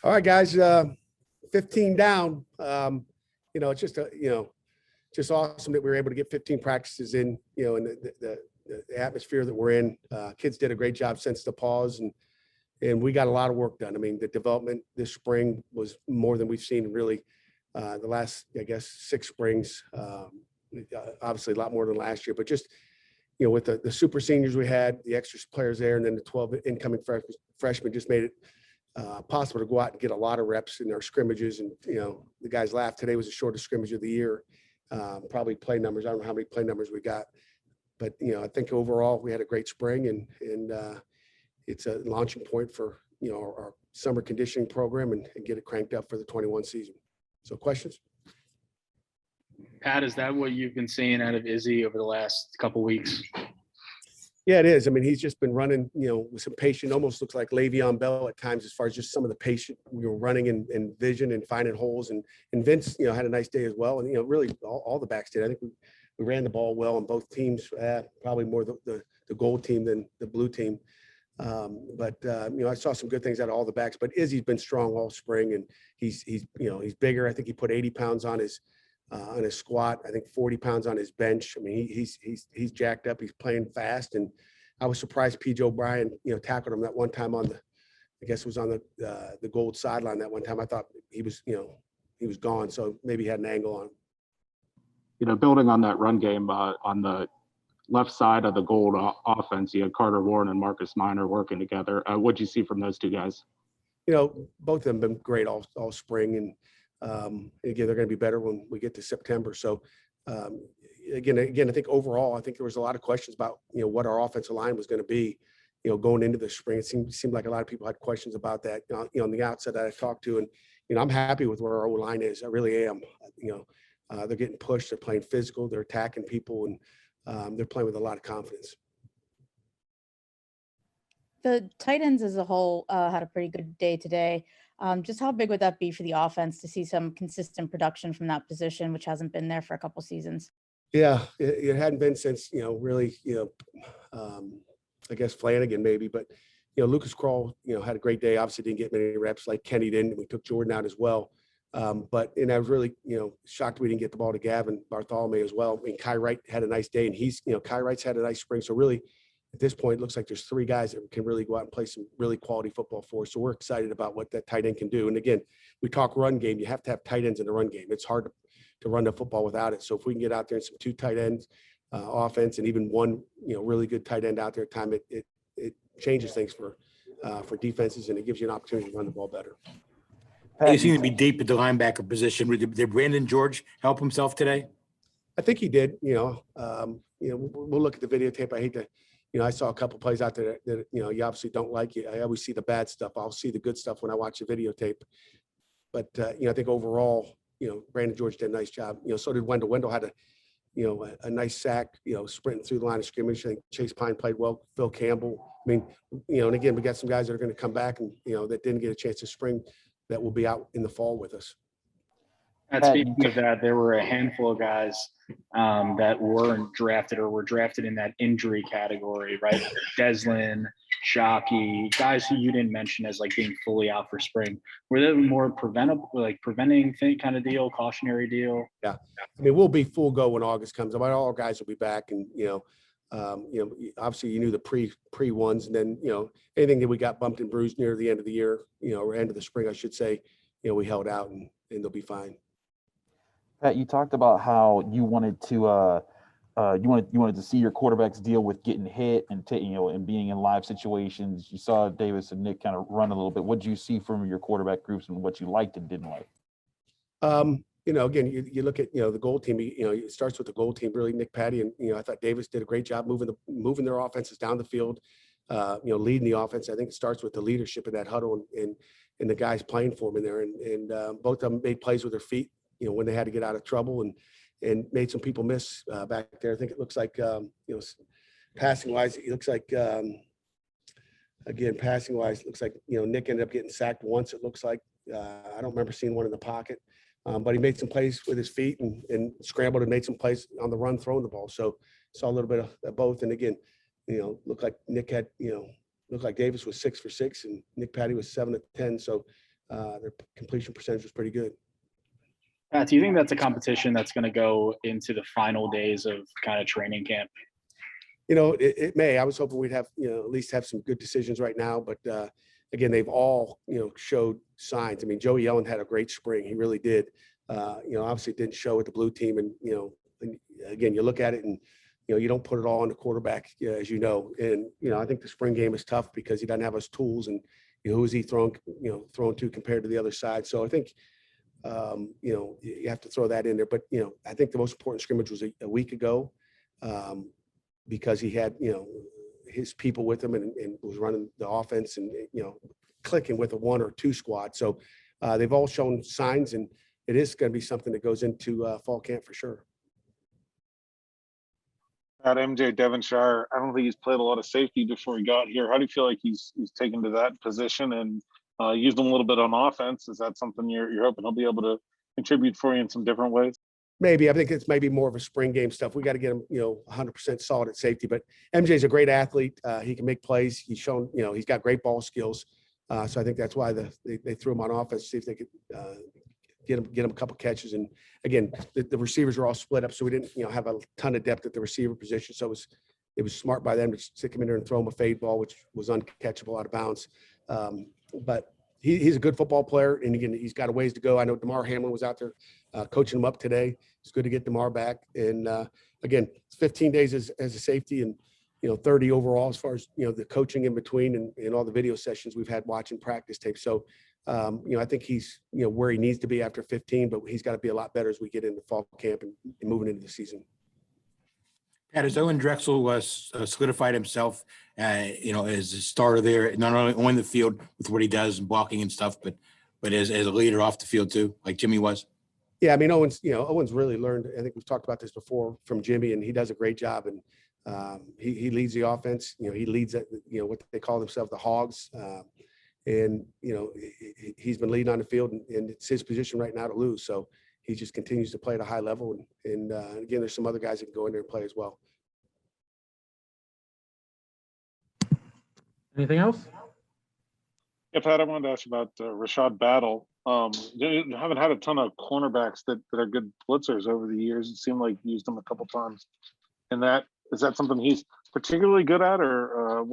All right, guys, 15 down. It's just awesome that we were able to get 15 practices in, in the atmosphere that we're in. Kids did a great job since the pause, and we got a lot of work done. I mean, the development this spring was more than we've seen really the last, I guess, 6 springs. Obviously, a lot more than last year, but just with the super seniors we had, the extra players there, and then the 12 incoming freshmen just made it possible to go out and get a lot of reps in our scrimmages. And, the guys laughed. Today was the shortest scrimmage of the year. Probably play numbers. I don't know how many play numbers we got, but, I think overall we had a great spring, and it's a launching point for, our summer conditioning program and get it cranked up for the 21 season. So questions? Pat, is that what you've been seeing out of Izzy over the last couple of weeks? Yeah, it is. I mean, he's just been running, with some patience. Almost looks like Le'Veon Bell at times, as far as just some of the patient, running and vision and finding holes. And Vince, had a nice day as well. And, really all the backs did. I think we ran the ball well on both teams, probably more the gold team than the blue team. I saw some good things out of all the backs. But Izzy's been strong all spring, and he's bigger. I think he put 80 pounds on his squat. I think 40 pounds on his bench. I mean, he's jacked up. He's playing fast, and I was surprised P.J. O'Brien, tackled him that one time on I guess it was on the gold sideline that one time. I thought he was gone, so maybe he had an angle on him. Building on that run game on the left side of the gold offense, you had Carter Warren and Marcus Minor working together. What'd you see from those two guys? Both of them been great all spring, and again, they're going to be better when we get to September. So, again, I think overall, I think there was a lot of questions about, what our offensive line was going to be, going into the spring. It seemed like a lot of people had questions about that, on the outset that I talked to. And, I'm happy with where our O-line is. I really am. They're getting pushed. They're playing physical. They're attacking people, and they're playing with a lot of confidence. The tight ends as a whole had a pretty good day today. Just how big would that be for the offense to see some consistent production from that position, which hasn't been there for a couple seasons? Yeah, it hadn't been since, really, I guess Flanagan maybe, but, Lucas Kroll, had a great day. Obviously didn't get many reps like Kenny didn't. We took Jordan out as well. I was really, shocked we didn't get the ball to Gavin Bartholomew as well. I mean, Kai Wright had a nice day, and he's, Kai Wright's had a nice spring. So really, at this point, it looks like there's 3 guys that can really go out and play some really quality football for us. So we're excited about what that tight end can do. And again, we talk run game. You have to have tight ends in the run game. It's hard to run the football without it. So if we can get out there and some 2 tight ends offense, and even one, really good tight end out there at time, it changes things for defenses, and it gives you an opportunity to run the ball better. They seem to be deep at the linebacker position. Did Brandon George help himself today? I think he did. We'll look at the videotape. I hate to. I saw a couple plays out there that you obviously don't like. I always see the bad stuff. I'll see the good stuff when I watch the videotape. But I think overall, Brandon George did a nice job. So did Wendell. Wendell had a nice sack. Sprinting through the line of scrimmage. I think Chase Pine played well. Phil Campbell. I mean, and again, we got some guys that are going to come back and that didn't get a chance to spring, that will be out in the fall with us. And speaking of that, there were a handful of guys that weren't drafted or were drafted in that injury category, right? Deslin, Shockey, guys who you didn't mention as like being fully out for spring. Were they more preventing thing kind of deal, cautionary deal? Yeah. I mean, we'll be full go when August comes. I mean, all our guys will be back, and obviously you knew the pre ones, and then anything that we got bumped and bruised near the end of the year, or end of the spring, I should say, we held out, and they'll be fine. Pat, you talked about how you wanted to you wanted to see your quarterbacks deal with getting hit and and being in live situations. You saw Davis and Nick kind of run a little bit. What did you see from your quarterback groups, and what you liked and didn't like? Again, you look at the gold team. It starts with the gold team. Really, Nick Patty, and I thought Davis did a great job moving their offenses down the field. Leading the offense. I think it starts with the leadership in that huddle and the guys playing for them in there. And both of them made plays with their feet. When they had to get out of trouble, and made some people miss back there. I think it looks like passing wise, it looks like passing wise, looks like Nick ended up getting sacked once. It looks like I don't remember seeing one in the pocket. But he made some plays with his feet and scrambled and made some plays on the run throwing the ball. So saw a little bit of both. And again, looked like Nick had, looked like Davis was 6 for 6 and Nick Patty was 7 of 10. So their completion percentage was pretty good. Pat, do you think that's a competition that's going to go into the final days of kind of training camp? It may. I was hoping we'd have, at least have some good decisions right now. But again, they've all, showed signs. I mean, Joey Yellen had a great spring. He really did. Obviously didn't show with the blue team. And, and again, you look at it and, you don't put it all on the quarterback, as you know. And, I think the spring game is tough because he doesn't have his tools. And, who is he throwing to compared to the other side? So I think, you have to throw that in there. But, I think the most important scrimmage was a week ago. Because he had, his people with him and was running the offense and, clicking with a 1 or 2 squad. So they've all shown signs, and it is going to be something that goes into fall camp for sure. At MJ Devonshire, I don't think he's played a lot of safety before he got here. How do you feel like he's taken to that position and used him a little bit on offense? Is that something you're hoping he'll be able to contribute for you in some different ways? Maybe. I think it's maybe more of a spring game stuff. We got to get him, 100% solid at safety. But MJ's a great athlete. He can make plays. He's shown, he's got great ball skills. So I think that's why they threw him on offense, see if they could get him a couple catches. And again, the receivers were all split up, so we didn't, have a ton of depth at the receiver position. So it was smart by them to stick him in there and throw him a fade ball, which was uncatchable out of bounds. But he's a good football player, and again, he's got a ways to go. I know DeMar Hamlin was out there coaching him up today. It's good to get DeMar back. And again, it's 15 days as a safety, and 30 overall as far as the coaching in between and all the video sessions we've had watching practice tape. So I think he's where he needs to be after 15, but he's got to be a lot better as we get into fall camp and moving into the season. Pat, as Owen Drexel was solidified himself, as a starter there, not only on the field with what he does and blocking and stuff, but as a leader off the field too, like Jimmy was. Yeah, I mean, Owen's really learned. I think we've talked about this before from Jimmy, and he does a great job. And he leads the offense. He leads what they call themselves the Hogs. And he's been leading on the field, and it's his position right now to lose. So he just continues to play at a high level. And again, there's some other guys that can go in there and play as well. Anything else? Yeah, Pat, I wanted to ask you about Rashad Battle. You haven't had a ton of cornerbacks that are good blitzers over the years. It seemed like you used them a couple times. And is that something he's particularly good at, or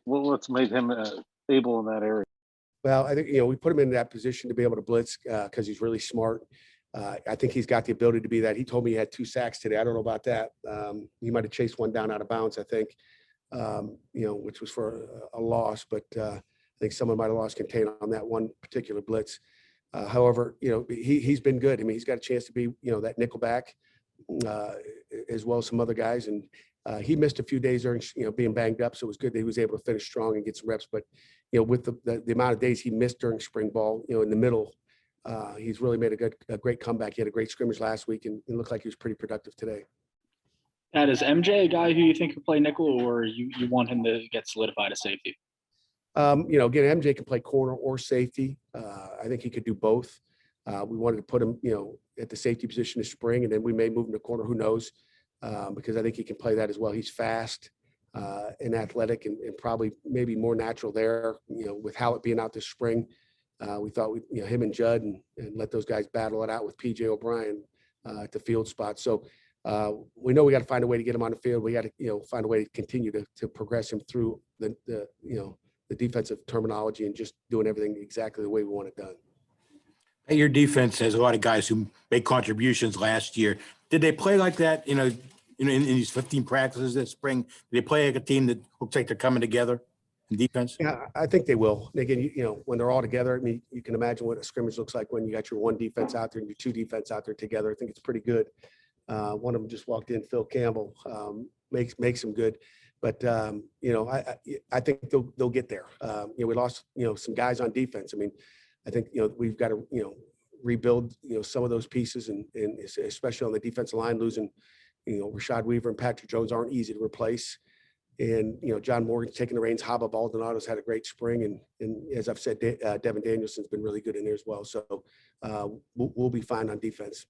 what's made him able in that area? Well, I think, we put him in that position to be able to blitz because he's really smart. I think he's got the ability to be that. He told me he had 2 sacks today. I don't know about that. He might have chased one down out of bounds, I think, which was for a loss. But I think someone might have lost contain on that one particular blitz. However, he's been good. I mean, he's got a chance to be, that nickel back as well as some other guys. And he missed a few days during, being banged up. So it was good that he was able to finish strong and get some reps. But, with the amount of days he missed during spring ball, in the middle, he's really made a great comeback. He had a great scrimmage last week and it looked like he was pretty productive today. Pat, is MJ a guy who you think could play nickel, or you want him to get solidified as safety? Again, MJ can play corner or safety. I think he could do both. We wanted to put him, at the safety position this spring, and then we may move him to corner. Who knows? Because I think he can play that as well. He's fast and athletic, and probably maybe more natural there. With Howlett being out this spring, we thought him and Judd and let those guys battle it out with PJ O'Brien at the field spot. So we know we got to find a way to get him on the field. We got to find a way to continue to progress him through the defensive terminology and just doing everything exactly the way we want it done. Your defense has a lot of guys who made contributions last year. Did they play like that, in these 15 practices this spring? Did they play like a team that looks like they're coming together in defense? Yeah, I think they will. Again, when they're all together, I mean, you can imagine what a scrimmage looks like when you got your 1 defense out there and your 2 defense out there together. I think it's pretty good. One of them just walked in, Phil Campbell, makes him good. But, I think they'll get there. We lost, some guys on defense. I mean, I think, we've got to, rebuild, some of those pieces and especially on the defensive line, losing, Rashad Weaver and Patrick Jones aren't easy to replace. And, John Morgan's taking the reins. Haba Baldonado's had a great spring. And as I've said, Devin Danielson's been really good in there as well. So we'll be fine on defense.